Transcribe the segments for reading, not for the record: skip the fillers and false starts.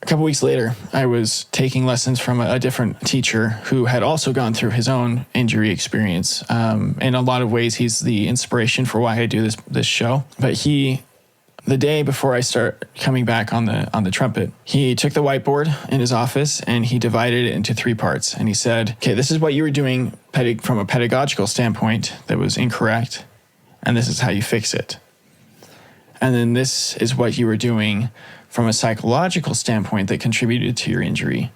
a couple weeks later, I was taking lessons from a different teacher who had also gone through his own injury experience. In a lot of ways, he's the inspiration for why I do this show. But the day before I start coming back on the trumpet, he took the whiteboard in his office and he divided it into 3 parts. And he said, okay, this is what you were doing from a pedagogical standpoint that was incorrect, and this is how you fix it. And then this is what you were doing from a psychological standpoint that contributed to your injury,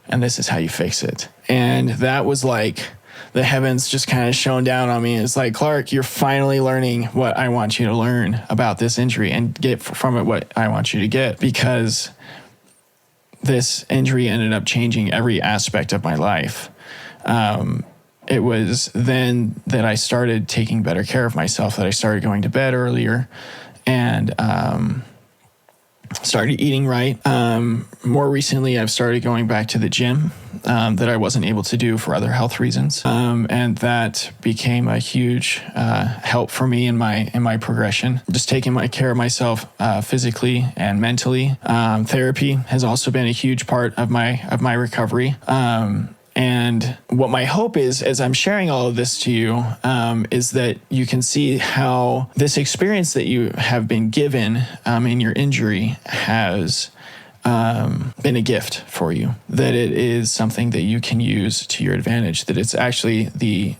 and this is how you fix it. And that was like the heavens just kind of shone down on me. It's like, Clark, you're finally learning what I want you to learn about this injury and get from it what I want you to get, because this injury ended up changing every aspect of my life. It was then that I started taking better care of myself, that I started going to bed earlier and started eating right. More recently, I've started going back to the gym that I wasn't able to do for other health reasons. And that became a huge help for me in my progression. Just taking care of myself physically and mentally. Therapy has also been a huge part of my recovery. And what my hope is, as I'm sharing all of this to you, is that you can see how this experience that you have been given in your injury has been a gift for you, that it is something that you can use to your advantage, that it's actually the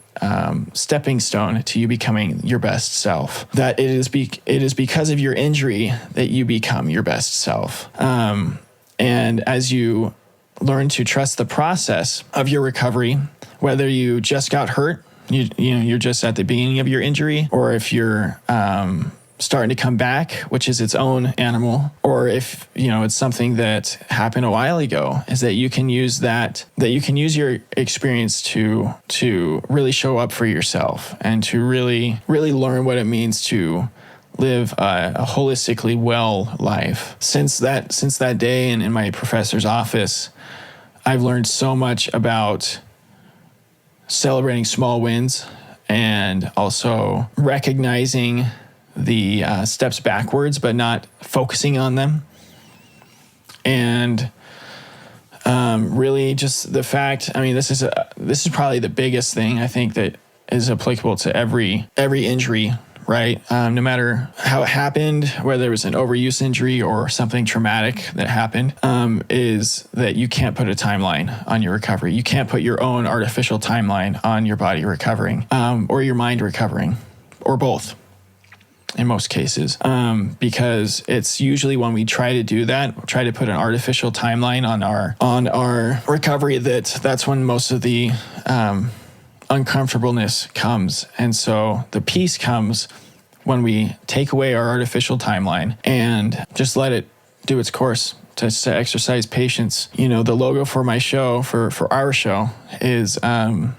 stepping stone to you becoming your best self, that it is because of your injury that you become your best self. And as you learn to trust the process of your recovery, whether you just got hurt, you're just at the beginning of your injury, or if you're starting to come back, which is its own animal, or if it's something that happened a while ago, is that you can use your experience to really show up for yourself and to really learn what it means to live a holistically well life. Since that day and in my professor's office, I've learned so much about celebrating small wins and also recognizing the steps backwards, but not focusing on them. And really just the fact, this is probably the biggest thing I think that is applicable to every injury, right? No matter how it happened, whether it was an overuse injury or something traumatic that happened, is that you can't put a timeline on your recovery. You can't put your own artificial timeline on your body recovering, or your mind recovering, or both in most cases, because it's usually when we try to do that, try to put an artificial timeline on our recovery, that's when most of the uncomfortableness comes. And so the peace comes when we take away our artificial timeline and just let it do its course, to exercise patience. The logo for my show, for our show, is a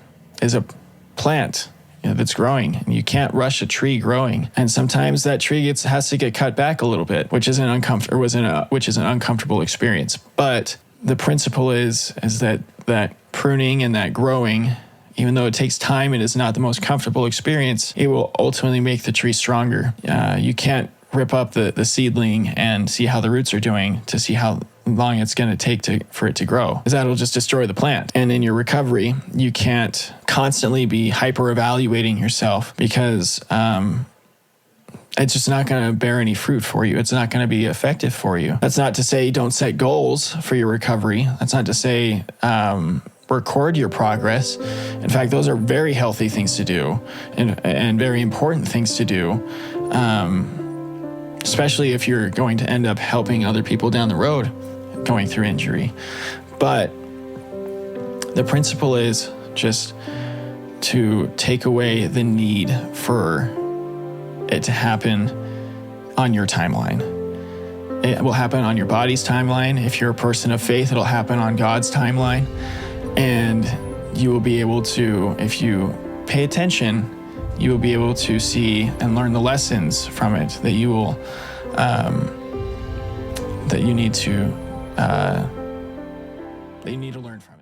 plant that's growing, and you can't rush a tree growing. And sometimes that tree has to get cut back a little bit, which is an uncomfortable experience. But the principle is that pruning and that growing, even though it takes time and is not the most comfortable experience, it will ultimately make the tree stronger. You can't rip up the seedling and see how the roots are doing to see how long it's going to take for it to grow, because that'll just destroy the plant. And in your recovery, you can't constantly be hyper evaluating yourself, because it's just not going to bear any fruit for you. It's not going to be effective for you. That's not to say don't set goals for your recovery. That's not to say record your progress. In fact, those are very healthy things to do and very important things to do, especially if you're going to end up helping other people down the road going through injury. But the principle is just to take away the need for it to happen on your timeline. It will happen on your body's timeline. If you're a person of faith, it'll happen on God's timeline. And you will be able to, if you pay attention, you will be able to see and learn the lessons from it that you will, that you need to learn from.